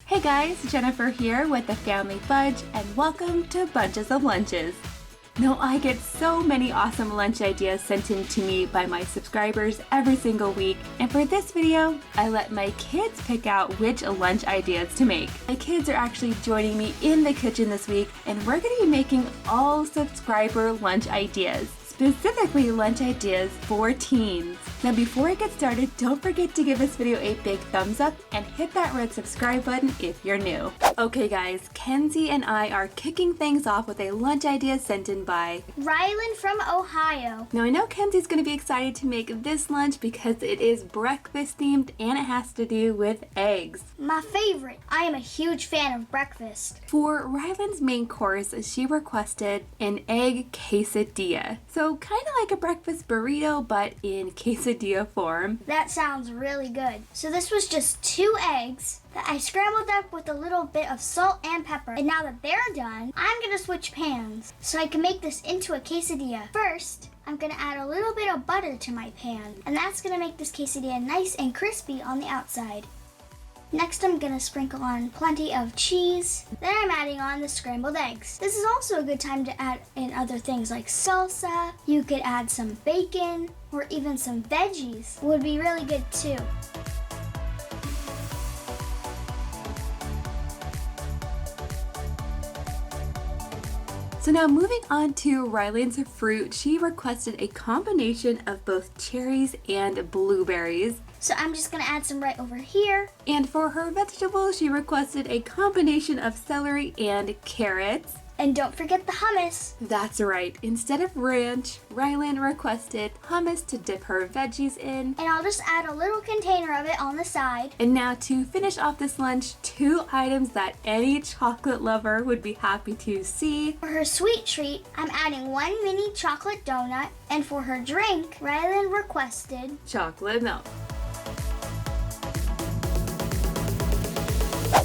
Hey guys, Jennifer here with the Family Fudge and welcome to Bunches of Lunches. Now I get so many awesome lunch ideas sent in to me by my subscribers every single week, and for this video, I let my kids pick out which lunch ideas to make. My kids are actually joining me in the kitchen this week, and we're going to be making all subscriber lunch ideas. Specifically lunch ideas for teens. Now before I get started, don't forget to give this video a big thumbs up and hit that red subscribe button if you're new. Okay guys, Kenzie and I are kicking things off with a lunch idea sent in by Rylan from Ohio. Now I know Kenzie's going to be excited to make this lunch because it is breakfast themed and it has to do with eggs. My favorite. I am a huge fan of breakfast. For Rylan's main course, she requested an egg quesadilla. So kind of like a breakfast burrito, but in quesadilla form. That sounds really good. So this was just 2 eggs that I scrambled up with a little bit of salt and pepper. And now that they're done, I'm gonna switch pans so I can make this into a quesadilla. First, I'm gonna add a little bit of butter to my pan, and that's gonna make this quesadilla nice and crispy on the outside. Next, I'm gonna sprinkle on plenty of cheese. Then I'm adding on the scrambled eggs. This is also a good time to add in other things like salsa. You could add some bacon or even some veggies. Would be really good too. So now moving on to Rylan's fruit, she requested a combination of both cherries and blueberries. So I'm just gonna add some right over here. And for her vegetables, she requested a combination of celery and carrots. And don't forget the hummus. That's right. Instead of ranch, Rylan requested hummus to dip her veggies in. And I'll just add a little container of it on the side. And now to finish off this lunch, 2 items that any chocolate lover would be happy to see. For her sweet treat, I'm adding 1 mini chocolate donut. And for her drink, Rylan requested chocolate milk.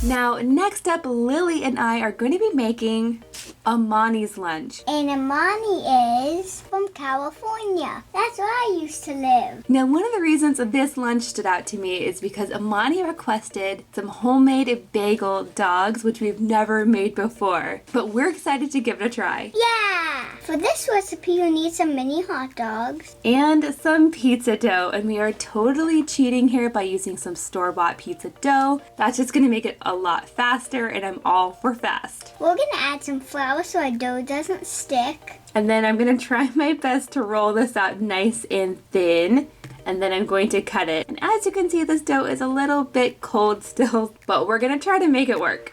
Now, next up, Lily and I are going to be making Amani's lunch. And Amani is from California. That's where I used to live. Now, one of the reasons this lunch stood out to me is because Amani requested some homemade bagel dogs, which we've never made before. But we're excited to give it a try. Yeah! For this recipe, you'll need some mini hot dogs. And some pizza dough. And we are totally cheating here by using some store-bought pizza dough. That's just going to make it a lot faster, and I'm all for fast. We're going to add some flour so our dough doesn't stick. And then I'm going to try my best to roll this out nice and thin. And then I'm going to cut it. And as you can see, this dough is a little bit cold still, but we're going to try to make it work.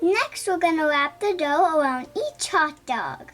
Next, we're going to wrap the dough around each hot dog.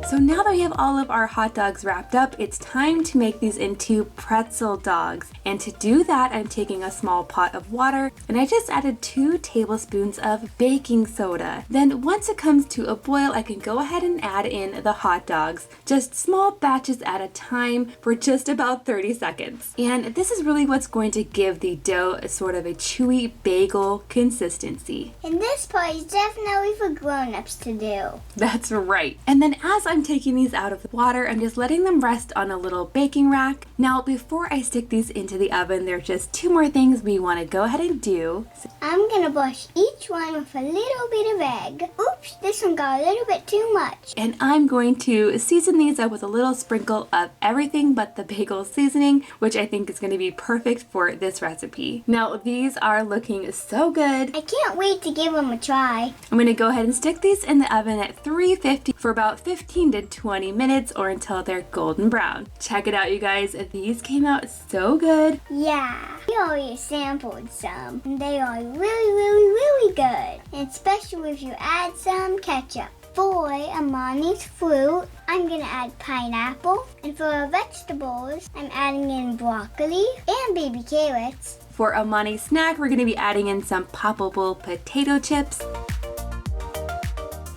So now that we have all of our hot dogs wrapped up, it's time to make these into pretzel dogs. And to do that, I'm taking a small pot of water and I just added 2 tablespoons of baking soda. Then once it comes to a boil, I can go ahead and add in the hot dogs, just small batches at a time for just about 30 seconds. And this is really what's going to give the dough a sort of a chewy bagel consistency. And this part is definitely for grown-ups to do. That's right. And then as I'm taking these out of the water, I'm just letting them rest on a little baking rack. Now, before I stick these into the oven, there are just 2 more things we want to go ahead and do. I'm gonna brush each one with a little bit of egg. Oops, this one got a little bit too much. And I'm going to season these up with a little sprinkle of everything but the bagel seasoning, which I think is going to be perfect for this recipe. Now, these are looking so good. I can't wait to give them a try. I'm going to go ahead and stick these in the oven at 350 for about 15 to 20 minutes or until they're golden brown. Check it out, you guys. These came out so good. Yeah, we already sampled some, and they are really good. And especially if you add some ketchup. For Amani's fruit, I'm gonna add pineapple. And for our vegetables, I'm adding in broccoli and baby carrots. For Amani's snack, we're gonna be adding in some poppable potato chips.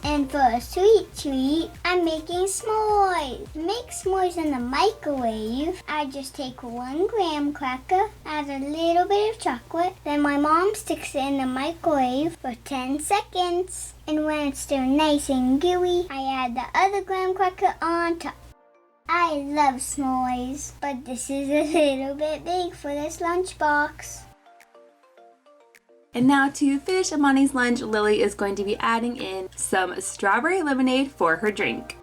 And for a sweet treat, I'm making s'mores. To make s'mores in the microwave, I just take 1 graham cracker, add a little bit of chocolate, then my mom sticks it in the microwave for 10 seconds. And when it's still nice and gooey, I add the other graham cracker on top. I love s'mores, but this is a little bit big for this lunchbox. And now to finish Amani's lunch, Lily is going to be adding in some strawberry lemonade for her drink.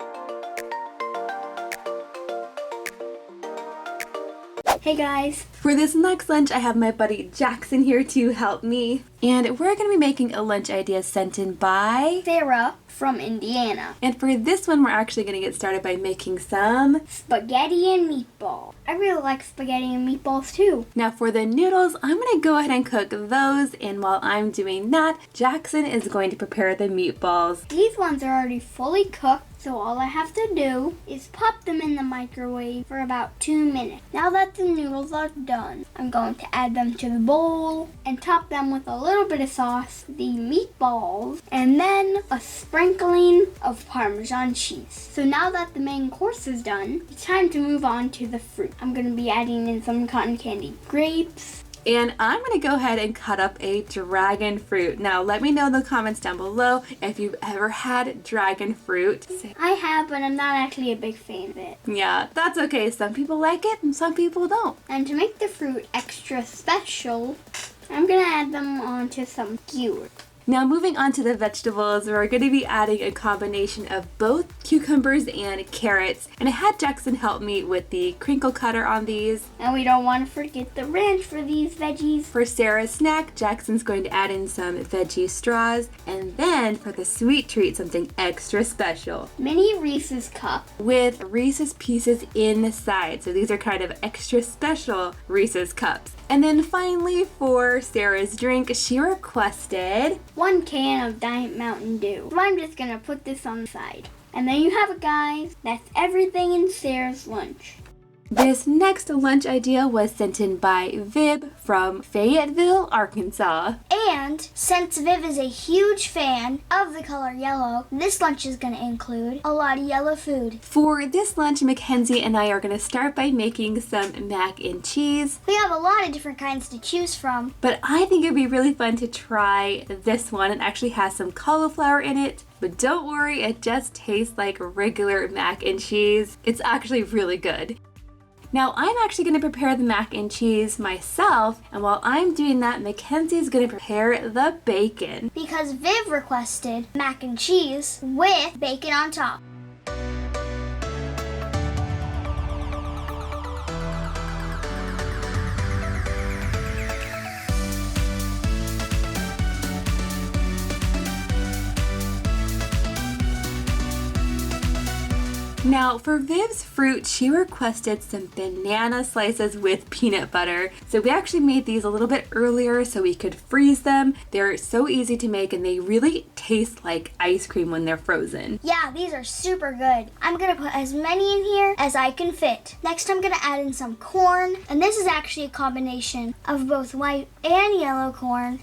Hey guys! For this next lunch, I have my buddy Jackson here to help me. And we're going to be making a lunch idea sent in by Sarah from Indiana. And for this one, we're actually going to get started by making some spaghetti and meatballs. I really like spaghetti and meatballs too. Now for the noodles, I'm going to go ahead and cook those. And while I'm doing that, Jackson is going to prepare the meatballs. These ones are already fully cooked. So all I have to do is pop them in the microwave for about 2 minutes. Now that the noodles are done, I'm going to add them to the bowl and top them with a little bit of sauce, the meatballs, and then a sprinkling of Parmesan cheese. So now that the main course is done, it's time to move on to the fruit. I'm going to be adding in some cotton candy grapes. And I'm going to go ahead and cut up a dragon fruit. Now, let me know in the comments down below if you've ever had dragon fruit. I have, but I'm not actually a big fan of it. Yeah, that's okay. Some people like it and some people don't. And to make the fruit extra special, I'm going to add them onto some skewers. Now moving on to the vegetables, we're going to be adding a combination of both cucumbers and carrots. And I had Jackson help me with the crinkle cutter on these. And we don't want to forget the ranch for these veggies. For Sarah's snack, Jackson's going to add in some veggie straws. And then for the sweet treat, something extra special. Mini Reese's cup. With Reese's pieces inside. So these are kind of extra special Reese's cups. And then finally for Sarah's drink, she requested 1 can of Diet Mountain Dew. So I'm just gonna put this on the side. And there you have it, guys. That's everything in Sarah's lunch. This next lunch idea was sent in by Viv from Fayetteville, Arkansas. And since Viv is a huge fan of the color yellow, this lunch is going to include a lot of yellow food. For this lunch, Mackenzie and I are going to start by making some mac and cheese. We have a lot of different kinds to choose from. But I think it'd be really fun to try this one. It actually has some cauliflower in it. But don't worry, it just tastes like regular mac and cheese. It's actually really good. Now I'm actually going to prepare the mac and cheese myself, and while I'm doing that, Mackenzie's going to prepare the bacon. Because Viv requested mac and cheese with bacon on top. Now for Viv's fruit, she requested some banana slices with peanut butter. So we actually made these a little bit earlier so we could freeze them. They're so easy to make and they really taste like ice cream when they're frozen. Yeah, these are super good. I'm gonna put as many in here as I can fit. Next I'm gonna add in some corn, and this is actually a combination of both white and yellow corn.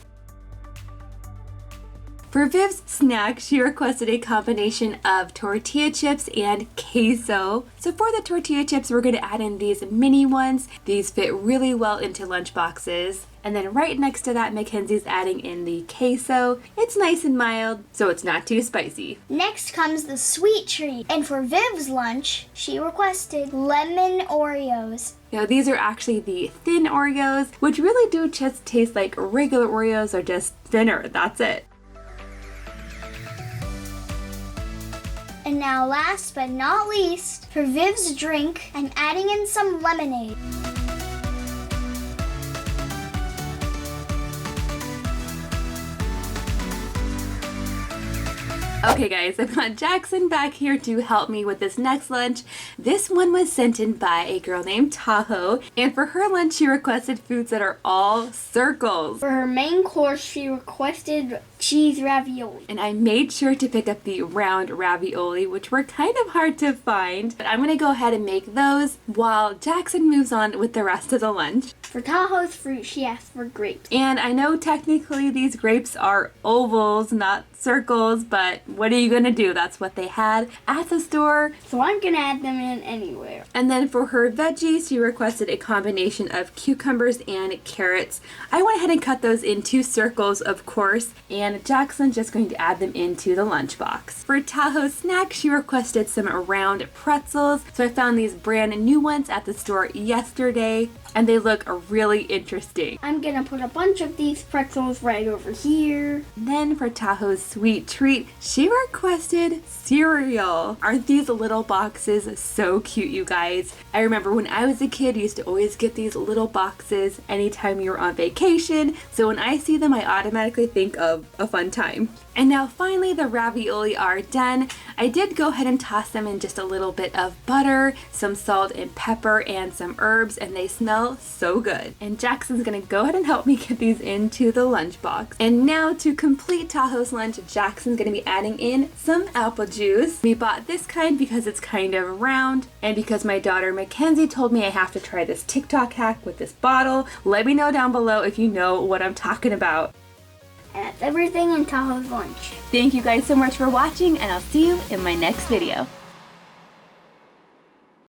For Viv's snack, she requested a combination of tortilla chips and queso. So for the tortilla chips, we're going to add in these mini ones. These fit really well into lunch boxes. And then right next to that, Mackenzie's adding in the queso. It's nice and mild, so it's not too spicy. Next comes the sweet treat. And for Viv's lunch, she requested lemon Oreos. Now these are actually the thin Oreos, which really do just taste like regular Oreos or just thinner. That's it. And now last but not least, for Viv's drink, I'm adding in some lemonade. Okay guys, I've got Jackson back here to help me with this next lunch. This one was sent in by a girl named Tahoe, and for her lunch she requested foods that are all circles. For her main course, she requested cheese ravioli. And I made sure to pick up the round ravioli, which were kind of hard to find. But I'm gonna go ahead and make those while Jackson moves on with the rest of the lunch. For Tahoe's fruit, she asked for grapes. And I know technically these grapes are ovals, not circles, but what are you gonna do? That's what they had at the store. So I'm gonna add them in anywhere. And then for her veggies, she requested a combination of cucumbers and carrots. I went ahead and cut those in 2 circles, of course, and Jackson's just going to add them into the lunchbox. For Tahoe snack, she requested some round pretzels. So I found these brand new ones at the store yesterday, and they look really interesting. I'm gonna put a bunch of these pretzels right over here. Then for Tahoe's sweet treat, she requested cereal. Aren't these little boxes so cute, you guys? I remember when I was a kid, I used to always get these little boxes anytime we were on vacation. So when I see them, I automatically think of a fun time. And now finally the ravioli are done. I did go ahead and toss them in just a little bit of butter, some salt and pepper, and some herbs, and they smell so good. And Jackson's gonna go ahead and help me get these into the lunchbox. And now to complete Tahoe's lunch, Jackson's gonna be adding in some apple juice. We bought this kind because it's kind of round, and because my daughter Mackenzie told me I have to try this TikTok hack with this bottle. Let me know down below if you know what I'm talking about. And that's everything in Tahoe's lunch. Thank you guys so much for watching, and I'll see you in my next video.